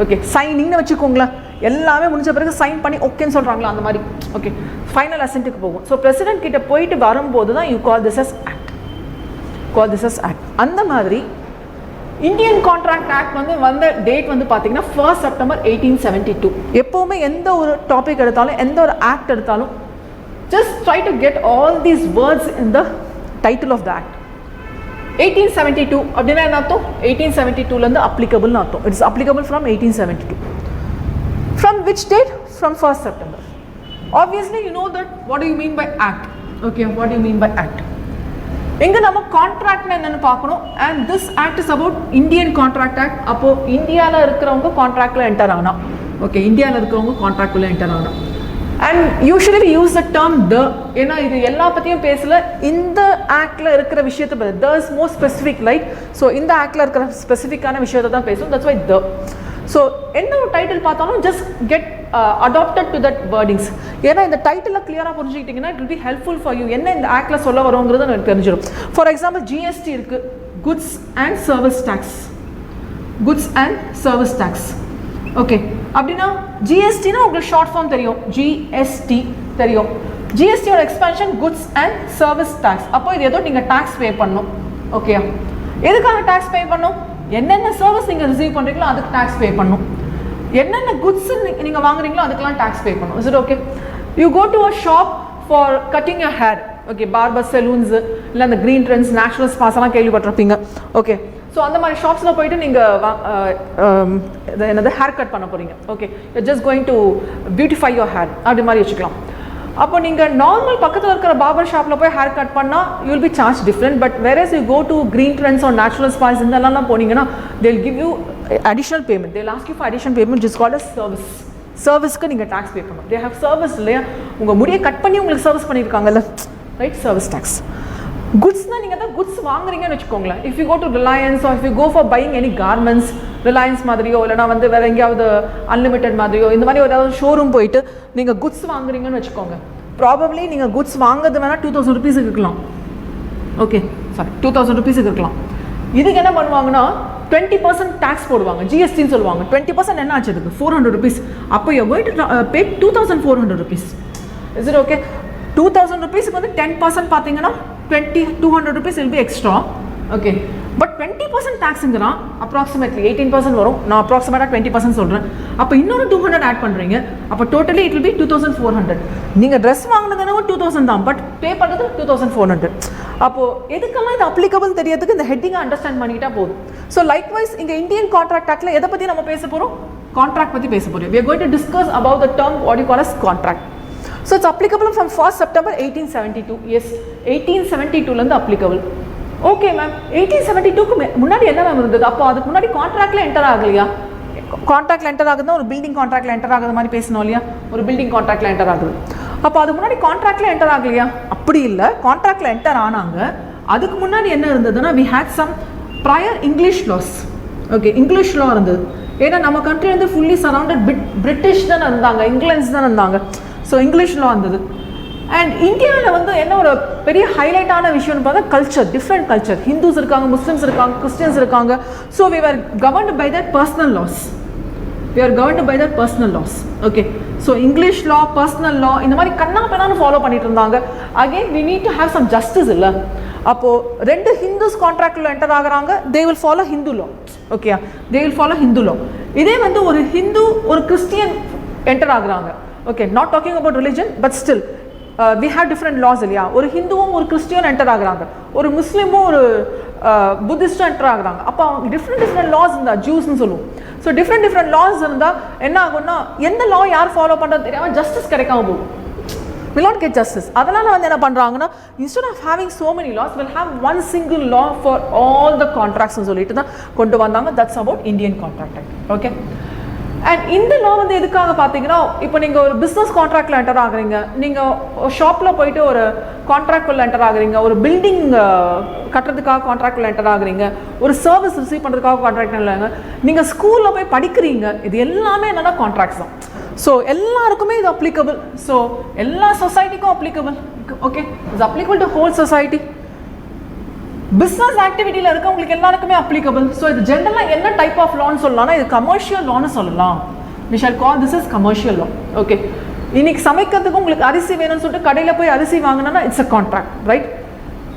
ஓகே, சைனிங்னு வச்சுக்கோங்களேன். எல்லாமே முடிஞ்ச பிறகு சைன் பண்ணி ஓகேன்னு சொல்கிறாங்களா அந்த மாதிரி. ஓகே, ஃபைனல் அசென்ட்டுக்கு போகும். ஸோ பிரசிடென்ட் கிட்ட போயிட்டு வரும்போது தான் you call this as act. அந்த மாதிரி இந்தியன் கான்ட்ராக்ட் ஆக்ட் வந்து வந்த டேட் வந்து பார்த்தீங்கன்னா 1st September 1872. எப்போவுமே எந்த ஒரு டாபிக் எடுத்தாலும், எந்த ஒரு ஆக்ட் எடுத்தாலும், just try to get all these words in the title of the act. 1872 அப்படின்னா என்ன அர்த்தம்? 1872லேருந்து அப்ளிகபிள்னு அர்த்தம். It's applicable from 1872. From which date? From 1st September. Obviously you know that what do you mean by act. Okay, what do you mean by act? எங்க நம்ம கான்ட்ராக்ட்னா என்னன்னு பார்க்கணும். and this act is about Indian Contract Act. அப்போ இந்தியால இருக்கிறவங்க கான்ட்ராக்ட்ல enter ஆகணும். Okay, இந்தியால இருக்கிறவங்க கான்ட்ராக்ட்ல என்டர் ஆகணும். and usually we use the term the, ஏன்னா இது எல்லா பத்தியும் பேசல, இந்த ஆக்ட்ல இருக்கிற விஷயத்தை பத்தி the is more specific, right? so இந்த ஆக்ட்ல இருக்கிற ஸ்பெசிஃபிக்கான விஷயத்தை தான் பேசும். that's why the. so என்ன ஒரு டைட்டில் பார்த்தாலும் just get adopted to that wordings. ஏன்னா இந்த டைட்டில் கிளியரா புரிஞ்சுக்கிட்டீங்கன்னா it will be helpful for you. என்ன இந்த ஆக்ட்ல சொல்ல வரோங்கிறது எனக்கு தெரிஞ்சிடும். ஃபார் எக்ஸாம்பிள் GST இருக்கு, goods and service tax. goods and service tax. Okay, அப்படின்னா ஜிஎஸ்டினா உங்களுக்கு ஷார்ட் ஃபார்ம் தெரியும், ஜிஎஸ்டி தெரியும். ஜிஎஸ்டியோட எக்ஸ்பென்ஷன் குட்ஸ் அண்ட் சர்வீஸ் டேக்ஸ். அப்போ இது ஏதோ நீங்கள் டேக்ஸ் பே பண்ணணும். ஓகே, எதுக்காக டேக்ஸ் பே பண்ணணும்? என்னென்ன சர்வீஸ் நீங்கள் ரிசீவ் பண்ணுறீங்களோ அதுக்கு டேக்ஸ் பே பண்ணணும். என்னென்ன குட்ஸ் நீங்கள் வாங்குறீங்களோ அதுக்கெல்லாம் டேக்ஸ் பே பண்ணணும். Is it okay? You go to a shop for cutting your hair. Okay, barber salons இல்லை அந்த க்ரீன் ட்ரெண்ட்ஸ், நேச்சுரல் ஸ்பாஸ்லாம் கேள்விப்பட்டிருப்பீங்க. ஓகே, ஸோ அந்த மாதிரி ஷாப்ஸில் போயிட்டு நீங்கள் என்னது ஹேர் கட் பண்ண போகிறீங்க. Okay, just going to beautify your hair அப்படி மாதிரி வச்சுக்கலாம். அப்போ நீங்கள் நார்மல் பக்கத்தில் இருக்கிற பார்பர் ஷாப்பில் போய் ஹேர் கட் பண்ணால் you will be charge different. But whereas you go to Green Trends or natural spas இதெல்லாம் போனீங்கன்னா they will give you additional payment. they will ask you for additional payment which is called as service. சர்வீஸ்க்கு நீங்கள் tax pay பண்ணணும். They have service இல்லையா, உங்கள் முடியை cut பண்ணி உங்களுக்கு service பண்ணியிருக்காங்கல்ல, ரைட்? Service tax. குட்ஸ்னால் நீங்கள் தான் குட்ஸ் வாங்குறீங்கன்னு வச்சுக்கோங்களேன். If you go to Reliance or if you go for buying any garments, Reliance மாதிரியோ இல்லைனா வந்து வேறு எங்கேயாவது அன்லிமிட்டட் மாதிரியோ இந்த மாதிரி ஏதாவது ஷோரூம் போயிட்டு நீங்கள் குட்ஸ் வாங்குறீங்கன்னு வச்சுக்கோங்க. ப்ராபப்ளி நீங்கள் குட்ஸ் வாங்குறது வேணால் 2000 rupees இருக்கலாம். ஓகே, சாரி 2000 rupees இருக்கலாம். இதுக்கு என்ன பண்ணுவாங்கன்னா 20% டேக்ஸ் போடுவாங்க, ஜிஎஸ்டின்னு சொல்லுவாங்க. 20% என்ன ஆச்சு அதுக்கு? 400 rupees. அப்போ you going to pay 2400 rupees. Is it okay? 2000 rupeesக்கு வந்து 10% பார்த்தீங்கன்னா 200 rupees will be extra. ஓகே, பட் 20% டேக்ஸுங்கிறான், அப்ராக்சிமேட்லி 18% வரும். நான் அப்ராக்சிமேட்டாக 20% சொல்கிறேன். அப்போ இன்னொரு 200 ஆட் பண்ணுறீங்க. அப்போ டோட்டலி இட் வில் பி 2400. நீங்கள் ட்ரெஸ் வாங்கினதுனால 2000 தான், பட் பே பண்ணுறது 2400. அப்போது எதுக்கெல்லாம் இது அப்ளிகபிள் தெரியறதுக்கு இந்த ஹெட்டிங்கை அண்டர்ஸ்டாண்ட் பண்ணிக்கிட்டா போதும். ஸோ லைக்வைஸ் இங்கே இந்தியன் கான்ட்ராக்ட் ஆக்டில் எதை பற்றி நம்ம பேச போகிறோம்? கான்ட்ராக்ட் பற்றி பேச போகிறோம். we are going to discuss about the term what you call as contract. so it's applicable from 1st September 1872. yes, 1872லேருந்து applicable. ஓகே மேம், 1872க்கு முன்னாடி என்ன மேம் இருந்தது? அப்போ அதுக்கு முன்னாடி கான்ட்ராக்டில் என்டர் ஆகலையா? கான்ட்ராக்டில் என்டர் ஆகுதுன்னா ஒரு பில்டிங் கான்ட்ராக்டில் என்டர் ஆகுது மாதிரி பேசணும் இல்லையா? ஒரு பில்டிங் கான்ட்ராக்டில் என்டர் ஆகுது. அப்போ அதுக்கு முன்னாடி கான்ட்ராக்டில் என்டர் ஆகலையா? அப்படி இல்லை, கான்ட்ராக்டில் என்டர் ஆனாங்க. அதுக்கு முன்னாடி என்ன இருந்ததுன்னா we had some prior English laws. ஓகே, இங்கிலீஷ் லா இருந்தது. ஏன்னா நம்ம கண்ட்ரி வந்து ஃபுல்லி சரௌண்டட் பிரிட்டிஷ் தானே இருந்தாங்க, இங்கிலாந்து தானே இருந்தாங்க. ஸோ இங்கிலீஷ் லா இருந்தது. அண்ட் இந்தியாவில் வந்து என்ன ஒரு பெரிய ஹைலைட்டான விஷயம்னு பார்த்தா கல்ச்சர், டிஃப்ரெண்ட் கல்ச்சர். ஹிந்துஸ் இருக்காங்க, முஸ்லிம்ஸ் இருக்காங்க, கிறிஸ்டியன்ஸ் இருக்காங்க. So we were governed by their personal laws. we are governed by their personal laws. Okay, so English law, personal லா இந்த மாதிரி கண்ணா பெண்ணான்னு ஃபாலோ பண்ணிட்டு இருந்தாங்க. Again we need to have some justice இல்லை? அப்போது ரெண்டு ஹிந்துஸ் கான்ட்ராக்டில் என்டர் ஆகுறாங்க, they will follow Hindu law. Okay, they will follow Hindu law. இதே வந்து ஒரு ஹிந்து ஒரு கிறிஸ்டியன் என்டர் ஆகுறாங்க. Okay, not talking about religion, but still we have different laws இல்லையா? ஒரு ஹிந்துவும் ஒரு கிறிஸ்டியன் என்டர் ஆகுறாங்க, ஒரு முஸ்லீமும் ஒரு புத்திஸ்டும் என்டர் ஆகுறாங்க. அப்போ அவங்க டிஃப்ரெண்ட் லாஸ் இருந்தால் ஜூஸ்ன்னு சொல்லுவோம். ஸோ டிஃப்ரெண்ட் லாஸ் இருந்தால் என்ன ஆகும்னா எந்த லா யார் ஃபாலோ பண்ணுறது தெரியாமல் ஜஸ்டிஸ் கிடைக்காம போகும். will not get justice. அதனால் வந்து என்ன பண்ணுறாங்கன்னா instead of having so many laws we'll have one single law for all the contracts ன்னு சொல்லிட்டு தான் கொண்டு வந்தாங்க. that's about Indian Contract Act. Okay, and இந்த லா வந்து எதுக்காக பார்த்தீங்கன்னா, இப்போ நீங்கள் ஒரு பிஸ்னஸ் கான்ட்ராக்டில் என்டர் ஆகுறீங்க, நீங்கள் ஷாப்பில் போயிட்டு ஒரு கான்ட்ராக்டில் என்டர் ஆகுறீங்க, ஒரு பில்டிங் கட்டுறதுக்காக கான்ட்ராக்டில் என்டர் ஆகுறீங்க, ஒரு சர்வீஸ் ரிசீவ் பண்ணுறதுக்காக கான்ட்ராக்ட் இல்லைங்க, நீங்கள் ஸ்கூலில் போய் படிக்கிறீங்க, இது எல்லாமே என்னென்னா கான்ட்ராக்ட்ஸ் தான். ஸோ எல்லாருக்குமே இது அப்ளிகபிள். ஸோ எல்லா சொசைட்டிக்கும் applicable. Okay, it's applicable to whole society. Business ஆக்டிவிட்டியில் இருக்கவங்களுக்கு எல்லாருக்குமே அப்ளிகபிள். ஸோ இது ஜென்ரலாக என்ன டைப் ஆஃப் லான்னு சொல்லலாம்னா இது கமர்ஷியல் லான்னு சொல்லலாம். we shall call this as commercial law. Okay, இன்னைக்கு சமைக்கிறதுக்கு உங்களுக்கு அரிசி வேணும்னு சொல்லிட்டு கடையில் போய் அரிசி வாங்கினா இட்ஸ் அ கான்ட்ராக்ட், ரைட்?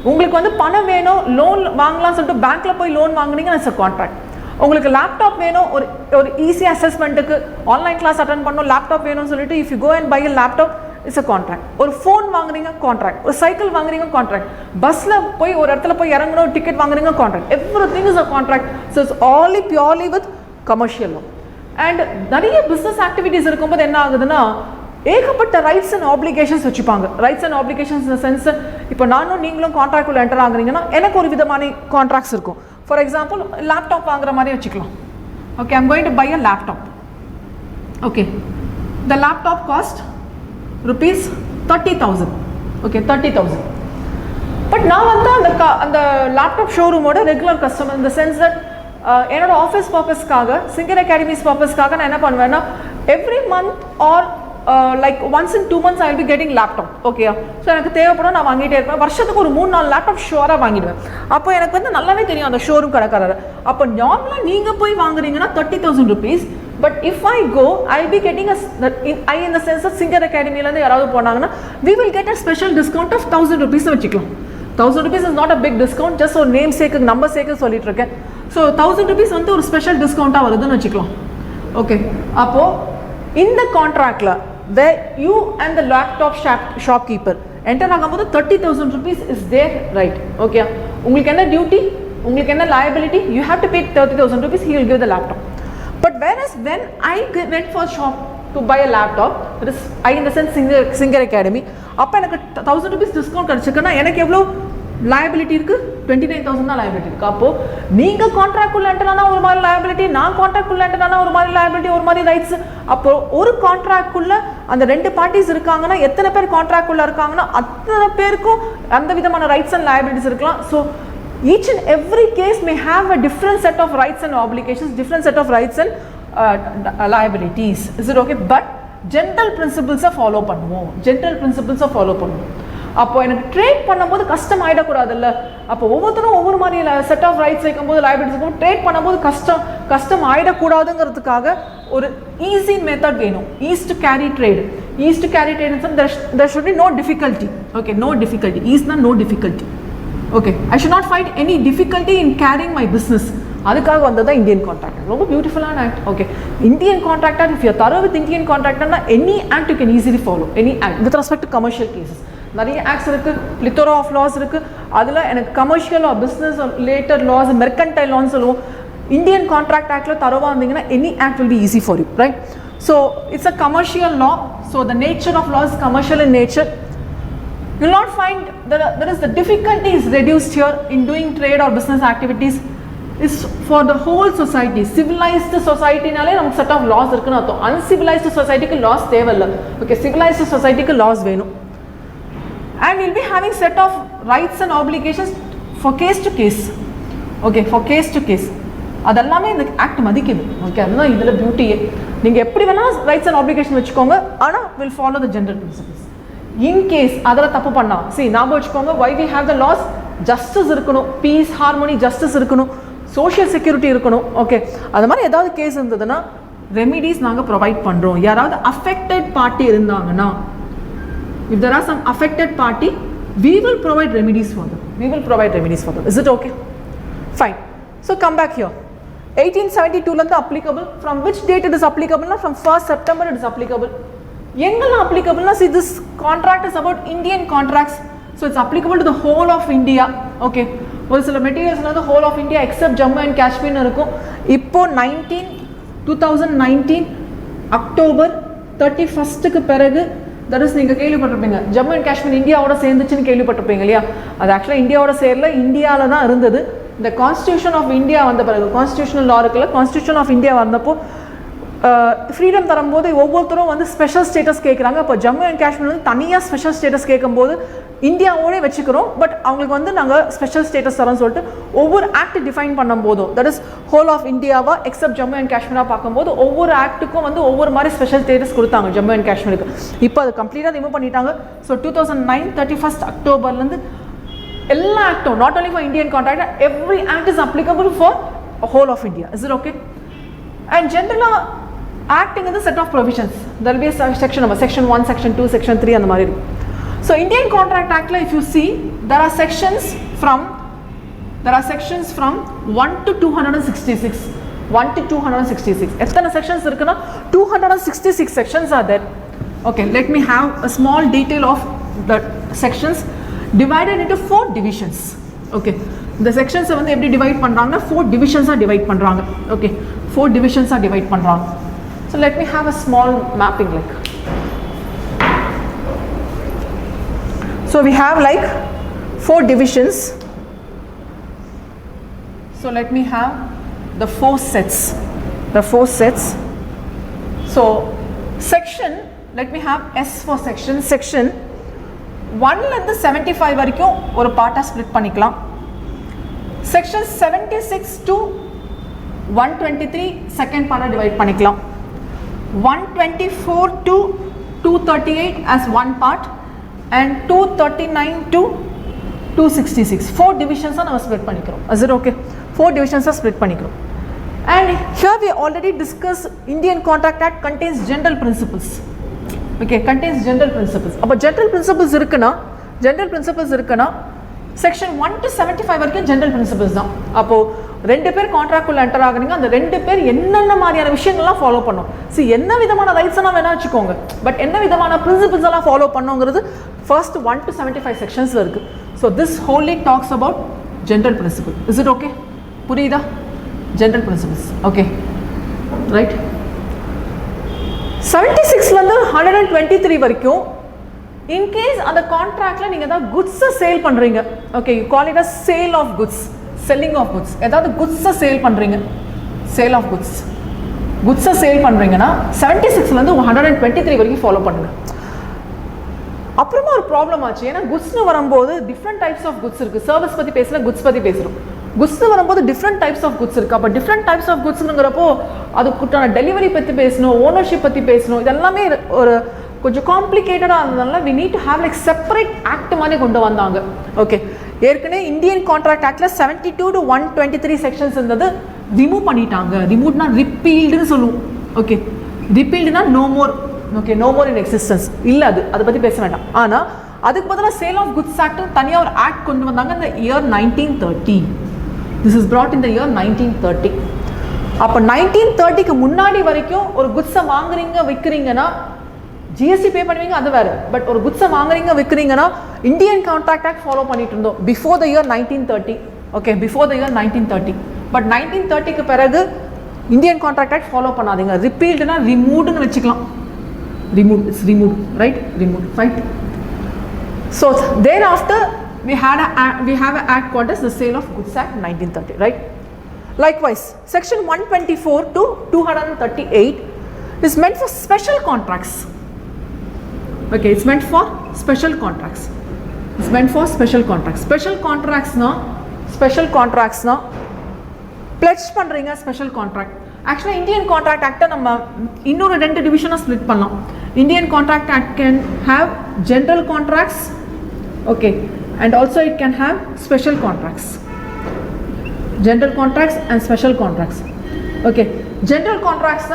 உங்களுக்கு வந்து பணம் வேணும், லோன் வாங்கலாம்னு சொல்லிட்டு பேங்க்கில் போய் லோன் வாங்கினீங்கன்னா இட்ஸ் அ கான்ட்ராக்ட். உங்களுக்கு லேப்டாப் வேணும், ஒரு ஈஸி அசஸ்மெண்ட்டுக்கு ஆன்லைன் கிளாஸ் அட்டன் பண்ணணும், லேப்டாப் வேணும்னு சொல்லிட்டு if you go and buy a laptop it's a contract. ஒரு ஃபோன் வாங்குறீங்க கான்ட்ராக்ட், ஒரு சைக்கிள் வாங்குறீங்க கான்ட்ராக்ட், பஸ்ஸில் போய் ஒரு இடத்துல போய் இறங்கணும் டிக்கெட் வாங்குறீங்க contract. Everything is a contract. So it's only purely with commercial law. And நிறைய பிஸ்னஸ் ஆக்டிவிட்டீஸ் இருக்கும்போது என்ன ஆகுதுன்னா ஏகப்பட்ட ரைட்ஸ் அண்ட் ஆப்ளிகேஷன்ஸ் வச்சுப்பாங்க. ரைட்ஸ் அண்ட் ஆப்ளிகேஷன்ஸ் இந்த சென்ஸ், இப்போ நானும் நீங்களும் கான்ட்ராக்டுள்ள என்டர் ஆகுறீங்கன்னா எனக்கு ஒரு விதமான கான்ட்ராக்ட்ஸ் இருக்கும். ஃபார் எக்ஸாம்பிள் லேப்டாப் வாங்குற மாதிரி வச்சுக்கலாம். Okay, I'm going to buy a laptop. Okay, the laptop cost rupees 30,000. Okay, 30,000. But நான் வந்து அந்த லேப்டாப் ஷோரூமோட ரெகுலர் கஸ்டமர். இந்த சென்ஸ் தட் என்னோட ஆஃபீஸ் பர்பஸ்க்காக, சிங்கர் அகாடமிஸ் பர்பஸ்க்காக நான் என்ன பண்ணுவேன்னா every month or like once in 2 months I will be getting laptop. ஓகேயா, ஸோ எனக்கு தேவைப்படும், நான் வாங்கிட்டே இருப்பேன். வருஷத்துக்கு ஒரு 3-4 லேப்டாப் ஷோராக வாங்கிடுவேன். அப்போ எனக்கு வந்து நல்லாவே தெரியும் அந்த ஷோரூம் கடைக்காரர். அப்போ நார்மலாக நீங்கள் போய் வாங்குறீங்கன்னா 30,000 rupees. But if I go I will be getting I in the sense of singer அகாடமிலேருந்து யாராவது போனாங்கன்னா we will get a special discount of 1,000 rupees வச்சுக்கலாம். 1,000 rupees is not a big discount, just ஒரு நேம் சேக்கு நம்பர் சேக்கு சொல்லிட்டு இருக்கேன். So 1,000 rupees வந்து ஒரு special டிஸ்கவுண்ட்டாக வருதுன்னு வச்சுக்கலாம். ஓகே, அப்போது இந்த கான்ட்ராக்டில் where you and the laptop shopkeeper enter ஆகும்போது 30,000 rupees is their right. Okay, உங்களுக்கு என்ன டியூட்டி, உங்களுக்கு என்ன liability, you have to pay 30,000 rupees, he will give the laptop. But whereas when I went for shop to buy a laptop, that is I in the sense singer academy, அப்போ எனக்கு 1,000 rupees discount கிடச்சிருக்குன்னா எனக்கு எவ்வளோ liability இருக்கு? 29,000 தான் liability இருக்கு. அப்போ நீங்க contract உள்ள என்டர் ஆனா ஒரு மாதிரி liability, நான் கான்ட்ராக்ட் உள்ள என்டர் ஆனா ஒரு மாதிரி liability, ஒரு மாதிரி ரைட்ஸ். அப்போ ஒரு கான்ட்ராக்ட் உள்ள அந்த ரெண்டு பார்ட்டிஸ் இருக்காங்கன்னா எத்தனை பேர் கான்ட்ராக்ட் உள்ள இருக்காங்கன்னா அத்தனை பேருக்கும் அந்த விதமான ரைட்ஸ் அண்ட் liabilities இருக்கலாம். So each and every case may have a different set of rights and obligations, different set of rights and liabilities. Is it okay? But general principles follow பண்ணுவோம். general principles follow பண்ணுவோம். அப்போ எனக்கு trade பண்ணும்போது கஷ்டம் ஆகிடக்கூடாதுல்ல. அப்போ ஒவ்வொருத்தரும் ஒவ்வொரு மாதிரி செட் ஆஃப் ரைட்ஸ் வைக்கும்போது liabilities இருக்கும். ட்ரேட் பண்ணும்போது கஷ்டம் ஆகிடக்கூடாதுங்கிறதுக்காக ஒரு ஈஸி மெத்தட் வேணும். Ease to carry trade. Ease to carry trade there should be no difficulty. Okay, no difficulty. ஈஸ்னா no difficulty. Okay, I should not find any difficulty in carrying my business. அதுக்காக வந்தது தான் Indian contract. ரொம்ப பியூட்டிஃபுல்லான act. Okay, Indian contract, if you R thorough with Indian contract, any act you can easily follow. Any act with respect to commercial cases. நிறைய acts இருக்குது, plethora of laws இருக்குது. அதில் எனக்கு commercial or business related laws, mercantile லான்னு சொல்லுவோம். Indian contract ஆக்டில் தரவாக இருந்தீங்கன்னா any act will be easy for you, right? So it's a commercial law. So the nature of law is commercial in nature. You will not find there is the difficulty is reduced here in doing trade or business activities is for the whole society. Civilized society நாலே நமக்கு set of laws இருக்குன்னு அர்த்தம். Uncivilized society-க்கு laws தேவையில்லை. Okay, civilized society-க்கு laws வேணும். And we'll be having set of rights and obligations for case to case. Okay, for case to case. அதெல்லாமே இந்த act மதிக்குது. Okay, அதுதான் இதில் பியூட்டியே. நீங்கள் எப்படி வேணால் ரைட்ஸ் அண்ட் ஆப்ளிகேஷன் வச்சுக்கோங்க, ஆனால் will follow the general principles. In case அதில் தப்பு பண்ணா ஞாபகம் வச்சுக்கோங்க, why we have the laws, justice இருக்கணும், பீஸ், ஹார்மோனி, ஜஸ்டிஸ் இருக்கணும், சோஷியல் செக்யூரிட்டி இருக்கணும். ஓகே, அது மாதிரி ஏதாவது கேஸ் இருந்ததுன்னா ரெமிடிஸ் நாங்கள் ப்ரொவைட் பண்ணுறோம். யாராவது அஃபெக்டட் பார்ட்டி இருந்தாங்கன்னா, if there are some affected party, we will provide remedies for them. We will provide remedies for them. Is it okay? Fine. So come back here. 1872 landa applicable. From which date it is applicable? From 1st September it is applicable. Engala applicable na, see this contract is about Indian contracts. So it's applicable to the whole of India. Okay. ஒரு சில materials வந்து whole of India except Jammu and Kashmir இருக்கும். இப்போ 2019 October 31க்கு பிறகு, that is நீங்கள் கேள்விப்பட்டிருப்பீங்க Jammu and Kashmir இந்தியாவோட சேர்ந்துச்சுன்னு கேள்விப்பட்டிருப்பீங்க இல்லையா? அது ஆக்சுவலாக இந்தியாவோட சேரல, இந்தியாவில் தான் இருந்தது. இந்த கான்ஸ்டியூஷன் ஆஃப் இந்தியா வந்த பிறகு, கான்ஸ்டியூஷனல் லா இருக்குல்ல, கான்ஸ்டியூஷன் ஆஃப் இந்தியா வந்தப்போ ஃப்ரீடம் தரும்போது ஒவ்வொருத்தரும் வந்து ஸ்பெஷல் ஸ்டேட்டஸ் கேட்குறாங்க. அப்போ ஜம்மு அண்ட் காஷ்மீர் வந்து தனியாக ஸ்பெஷல் ஸ்டேட்டஸ் கேட்கும்போது இந்தியாவோடே வச்சுக்கிறோம், பட் அவங்களுக்கு வந்து நாங்கள் ஸ்பெஷல் ஸ்டேட்டஸ் தரோம்னு சொல்லிட்டு ஒவ்வொரு ஆக்ட் டிஃபைன் பண்ணும்போதும், தட் இஸ் ஹோல் ஆஃப் இந்தியாவா எக்ஸப்ட் ஜம்மு அண்ட் காஷ்மீராக பார்க்கும்போது ஒவ்வொரு ஆக்ட்டுக்கும் வந்து ஒவ்வொரு மாதிரி ஸ்பெஷல் ஸ்டேட்டஸ் கொடுத்தாங்க ஜம்மு அண்ட் காஷ்மீருக்கு. இப்போ அது கம்ப்ளீட்டாக ரிமூவ் பண்ணிட்டாங்க. ஸோ 2009 31st அக்டோபர்லேருந்து எல்லா ஆக்டும், not only for Indian contract, every act is applicable for whole of India. Is it okay? And generally acting in the set of provisions, there will be a section number, section 1, section 2, section 3 and the மாதிரி இருக்கும். So Indian Contract Act la, if you see, there are sections from 1 to 266. 1 to 266. எத்தனை sections இருக்குன்னா 266 sections are there. Okay, let me have a small detail of the sections divided into 4 divisions. Okay, the sections வந்து எப்படி divide பண்றாங்கன்னா 4 divisions ஆ divide பண்றாங்க. Okay, 4 divisions ஆ divide பண்றாங்க. So let me have a small mapping like. So we have like 4 divisions. So let me have the 4 sets. The 4 sets. So section, let me have S for section. Section 1 ல இருந்து 75 வரைக்கும் ஒரு பார்ட்டா split பண்ணிக்கலாம். Section 76 to 123 second பார்ட்டா divide பண்ணிக்கலாம். 124 to 238 as one part and 239 to 266 4 divisions are now split பண்ணிக்கிறோம். Is it okay? 4 divisions are split பண்ணிக்கிறோம். And here we already discussed Indian Contract Act contains general principles. Okay, contains general principles. அப்ப general principles இருக்குன்னா section 1 to 75 வரைக்கும் general principles தான். அப்போ ரெண்டு பேர் கான்ட்ராக்ட்குள்ள enter ஆகுறீங்க, அந்த ரெண்டு பேர் என்னென்ன மாதிரியான விஷயங்கள்லாம் ஃபாலோ பண்ணும். என்ன விதமான ரைட்ஸ் எல்லாம் வேணா வச்சுக்கோங்க, பட் என்ன விதமான பிரின்சிபிள்ஸ் எல்லாம் ஃபாலோ பண்ணுங்கிறது ஃபர்ஸ்ட் 1 to 75 செக்ஷன்ஸ்ல இருக்கு. So this only talks about general principle. Is it okay? புரியுதா? General principles. Okay, right. 76லேருந்து 123 வரைக்கும் இன்கேஸ் அந்த கான்ட்ராக்ட்ல நீங்க ஏதாவது குட்ஸை சேல் பண்றீங்க, okay, you call it as sale of goods, selling of goods. ஏதாவது குட்ஸை சேல் பண்றீங்க, சேல் ஆஃப் குட்ஸ், குட்ஸை சேல் பண்றீங்கன்னா 76லேருந்து 123 வரைக்கும் ஃபாலோ பண்ணுங்க. அப்புறமா ஒரு ப்ராப்ளம் ஆச்சு. ஏன்னா குட்ஸ்னு வரும்போது டிஃப்ரெண்ட் டைப்ஸ் ஆஃப் குட்ஸ் இருக்கு. சர்வீஸ் பத்தி பேசல, குட்ஸ் பத்தி பேசுறோம். குட்ஸ் வரும்போது டிஃப்ரெண்ட் டைப்ஸ் ஆஃப் குட்ஸ் இருக்கு. அப்போ டிஃப்ரெண்ட் டைப்ஸ் ஆஃப் குட்ஸ்ங்கிறப்போ அதுக்குட்டான டெலிவரி பற்றி பேசணும், ஓனர்ஷிப் பற்றி பேசணும். இதெல்லாமே ஒரு கொஞ்சம் காம்ப்ளிகேட்டடாக இருந்ததுனால we need to have like separate act மாதிரி கொண்டு வந்தாங்க. ஓகே, ஏற்கனவே இந்தியன் கான்ட்ராக்ட் ஆக்டில் 72 to 123 செக்ஷன்ஸ் இருந்தது, ரிமூவ் பண்ணிட்டாங்க. ரிமூவ்னா ரிப்பீல்டுன்னு சொல்லுவோம். ஓகே, ரிப்பீல்டுனா no more. Okay, no more in existence இல்லை, அதை பற்றி பேச வேண்டாம். ஆனால் அதுக்கு பதிலாக சேல் ஆஃப் குட்ஸ் ஆக்ட் தனியாக ஒரு ஆக்ட் கொண்டு வந்தாங்க இந்த year 1930. This is brought in the year 1930. அப்போ 1930க்கு முன்னாடி வரைக்கும் ஒரு குட்ஸை வாங்குறீங்க விற்கிறீங்கன்னா ஜிஎஸ்டி பே பண்ணுவீங்க, அது வேறு. பட் ஒரு குட்ஸை வாங்குறீங்க விற்கிறீங்கன்னா இந்தியன் கான்ட்ராக்ட் ஆக்ட் ஃபாலோ பண்ணிட்டு இருந்தோம் before the year 1930. Okay, before the year 1930. But 1930க்கு பிறகு இந்தியன் கான்ட்ராக்ட் ஆக்ட் ஃபாலோ பண்ணாதீங்க. ரிப்பீல்டுனா ரிமூவ்டுன்னு வச்சுக்கலாம். Remove, it's remove, right? Remove, fine. So thereafter we have an act called as the Sale of Goods Act 1930, right? Likewise, section 124 to 238 is meant for special contracts. Okay, it's meant for special contracts. It's meant for special contracts. Special contracts na pledge பண்றீங்க special contract. Actually Indian Contract Act நம்ம இன்னொரு ரெண்டு டிவிஷனா split பண்ணலாம். Indian Contract Act can have general contracts, okay, and also it can have special contracts. General contracts and special contracts. Okay, general contracts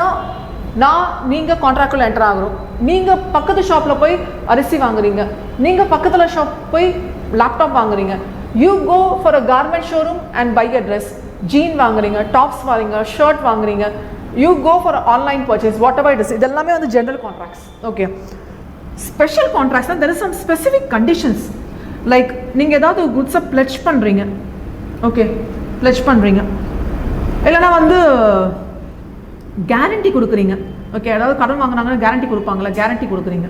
na நீங்க கான்ட்ராக்ட்ல enter ஆகுறோம். நீங்க பக்கத்து ஷாப்ல போய் அரிசி வாங்குறீங்க, நீங்க பக்கத்துல ஷாப் போய் லேப்டாப் வாங்குறீங்க. You go for a garment showroom and buy a dress, jean வாங்குறீங்க, டாப்ஸ் வாங்குறீங்க, ஷர்ட் வாங்குறீங்க. You go for online purchase, whatever it is. இதெல்லாமே வந்து ஜெனரல் கான்ட்ராக்ட்ஸ். ஓகே, ஸ்பெஷல் கான்ட்ராக்ட்ஸ்னா there is some specific conditions. Like நீங்கள் ஏதாவது குட்ஸை pledge பண்ணுறீங்க, ஓகே, பிளட்ஜ் பண்ணுறீங்க, இல்லைனா வந்து கேரண்டி கொடுக்குறீங்க. ஓகே, அதாவது கடன் வாங்கினாங்கன்னா கேரண்டி கொடுப்பாங்களா, கேரண்டி கொடுக்குறீங்க.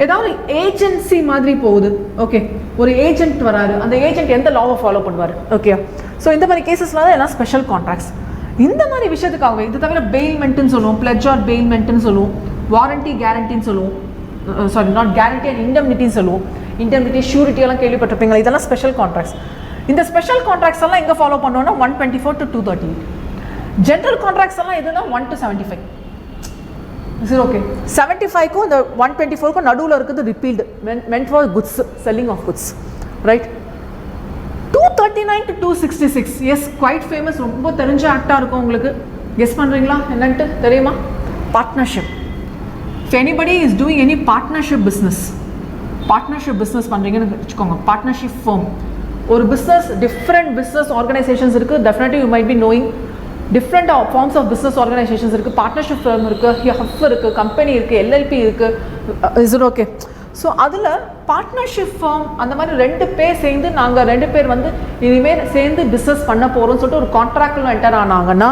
ஏதாவது ஏஜென்சி மாதிரி போகுது. ஓகே, ஒரு ஏஜென்ட் வராரு, அந்த ஏஜென்ட் எந்த லாவை ஃபாலோ பண்ணுவார். ஓகே, ஸோ இந்த மாதிரி கேசஸ்லாம் தான் எல்லாம் ஸ்பெஷல் கான்ட்ராக்ட்ஸ். இந்த மாதிரி விஷயத்துக்காகவே இது தவிர பெயில்மெண்ட்டுன்னு சொல்லுவோம், பிளட்ஜ் ஆர் பெயில்மெண்ட்டுன்னு சொல்லுவோம், வாரண்டி கேரண்டின்னு சொல்லுவோம், சாரி நாட் கேரண்டி அண்ட் இண்டெம்னிட்டின்னு சொல்லுவோம். இண்டெம்னிட்டி, ஷூரிட்டி எல்லாம் கேள்விப்பட்டிருப்பீங்களா, இதெல்லாம் ஸ்பெஷல் கான்ட்ராக்ட்ஸ். இந்த ஸ்பெஷல் கான்ட்ராக்ட்ஸ் எல்லாம் எங்கே ஃபாலோ பண்ணோம்னா 124 to 238. ஜென்ரல் கான்ட்ராக்ட்ஸ் எல்லாம் எதுனா 1 to 75. சரி, ஓகே, 75க்கும் இந்த 124க்கும் நடுவில் இருக்குது repealed, meant for goods, selling of goods, right? 239 to 266, yes, quite famous, ரொம்ப தெரிஞ்ச ஆக்டாக இருக்கும் உங்களுக்கு. கெஸ் பண்ணுறீங்களா என்னன்ட்டு? தெரியுமா? Partnership. If anybody is doing any partnership business பண்ணுறீங்கன்னு வச்சுக்கோங்க, பார்ட்னர்ஷிப் ஃபார்ம். ஒரு பிஸ்னஸ், டிஃப்ரெண்ட் பிஸ்னஸ் ஆர்கனைசேஷன்ஸ் இருக்குது. Definitely you might be knowing different forms of business organisations இருக்குது. பார்ட்னர்ஷிப் ஃபார்ம் இருக்குது, ஹஃப் இருக்குது, கம்பெனி இருக்குது, எல்எல்பி இருக்குது. Is it okay? ஸோ அதில் பார்ட்னர்ஷிப் ஃபார்ம் அந்த மாதிரி ரெண்டு பேர் சேர்ந்து நாங்கள் ரெண்டு பேர் வந்து இனிமேல் சேர்ந்து பிஸ்னஸ் பண்ண போகிறோம்னு சொல்லிட்டு ஒரு கான்ட்ராக்டில் என்டர் ஆனாங்கன்னா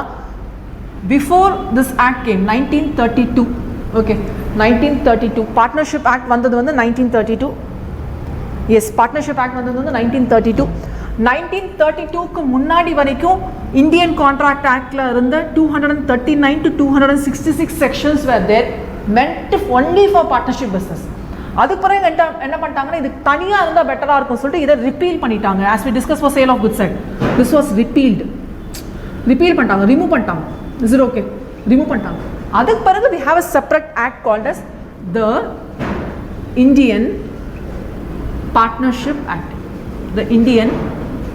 before this act came 1932. Okay, 1932 partnership act வந்தது வந்து 1932. எஸ் பார்ட்னர்ஷிப் ஆக்ட் வந்தது வந்து 1932. 1932க்கு முன்னாடி வரைக்கும் இந்தியன் கான்ட்ராக்ட் ஆக்டில் இருந்த 239 to 266 sections were there meant only for partnership business. அதுக்கு பிறகு என்ன பண்ணிட்டாங்கன்னா இது தனியாக இருந்தால் பெட்டராக இருக்கும் சொல்லிட்டு இதை ரிப்பீல் பண்ணிட்டாங்க. as we discussed for sale of goods act, this was repealed. Repeal பண்ணிட்டாங்க, ரிமூவ் பண்ணிட்டாங்க. is it okay? ரிமூவ் பண்ணிட்டாங்க. அதுக்கு பிறகு we have a separate act called as the Indian Partnership Act. The Indian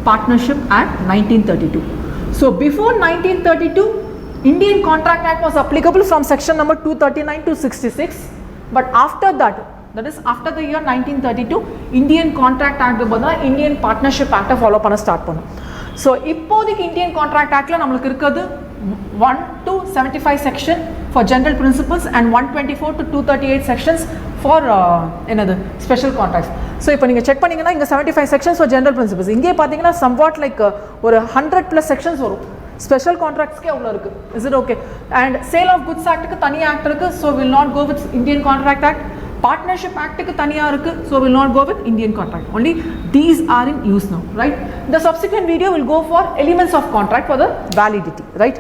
Partnership Act 1932. So before 1932, Indian Contract Act was applicable from section number 239 to 66. But after that is after the year 1932, Indian Contract Act பதிலா Indian Partnership Act follow பண்ண start பண்ணோம். So இப்போதைக்கு Indian Contract Actல நமக்கு இருக்குது 1 to 75 section for general principles and 124 to 238 sections for another special contracts. So இப்போ நீங்கள் check பண்ணிங்கன்னா இங்கே 75 sections for general principles. இங்கே பார்த்தீங்கன்னா somewhat like ஒரு 100 plus sections வரும். ஸ்பெஷல் கான்ட்ராக்ட்ஸ்க்கே அவ்வளோ இருக்குது. Is it okay? And sale of goods ஆக்ட்டுக்கு தனியாக ஆக்ட் இருக்குது. So will not go with Indian contract act. Partnership ஆக்ட்டுக்கு தனியாக இருக்குது. So will not go with Indian contract. Only these are in use now, right? The subsequent video will go for elements of contract for the validity, right?